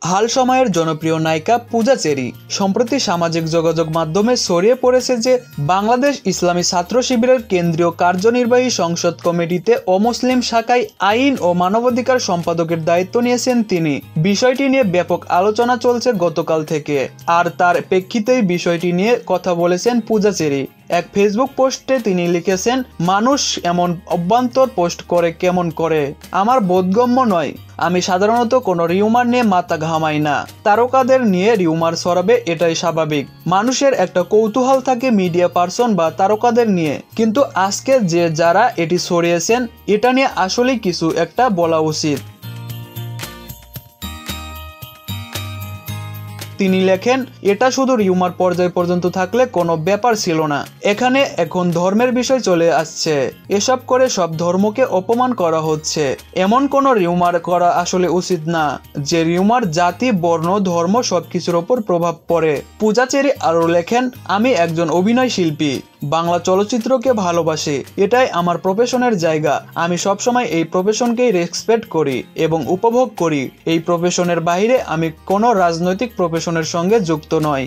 হাল সময়ের জনপ্রিয় নায়িকা পূজা চেরি সম্প্রতি সামাজিক যোগাযোগ মাধ্যমে ছড়িয়ে পড়েছে যে বাংলাদেশ ইসলামী ছাত্র শিবিরের কেন্দ্রীয় কার্যনির্বাহী সংসদ কমিটিতে অমুসলিম শাখায় আইন ও মানবাধিকার সম্পাদকের দায়িত্ব নিয়েছেন তিনি। বিষয়টি নিয়ে ব্যাপক আলোচনা চলছে গতকাল থেকে, আর তার প্রেক্ষিতেই বিষয়টি নিয়ে কথা বলেছেন পূজা চেরি। এক ফেসবুক পোস্টে তিনি লিখেছেন, মানুষ এমন অভ্যন্তর পোস্ট করে কেমন করে, আমার বোধগম্য নয়। আমি সাধারণত কোনো রিউমার নিয়ে মাথা ঘামাই না। তারকাদের নিয়ে রিউমার ছড়াবে, এটাই স্বাভাবিক। মানুষের একটা কৌতূহল থাকে মিডিয়া পার্সন বা তারকাদের নিয়ে, কিন্তু আজকে যে যারা এটি ছড়িয়েছেন এটা নিয়ে আসলেই কিছু একটা বলা উচিত। তিনি লেখেন, এটা শুধু রিউমার পর্যায় পর্যন্ত থাকলে কোনো ব্যাপার ছিল না। এখানে এখন ধর্মের বিষয় চলে আসছে। এসব করে সব ধর্মকে অপমান করা হচ্ছে। এমন কোনো রিউমার করা আসলে উচিত না, যে রিউমার জাতি, বর্ণ, ধর্ম সবকিছুর ওপর প্রভাব পড়ে। পূজা চেরি আরও লেখেন, আমি একজন অভিনয় শিল্পী, বাংলা চলচ্চিত্রকে ভালোবাসি, এটাই আমার প্রফেশনের জায়গা। আমি সবসময় এই প্রফেশনকেই রেসপেক্ট করি এবং উপভোগ করি। এই প্রফেশনের বাইরে আমি কোনো রাজনৈতিক প্রফেশনের সঙ্গে যুক্ত নই।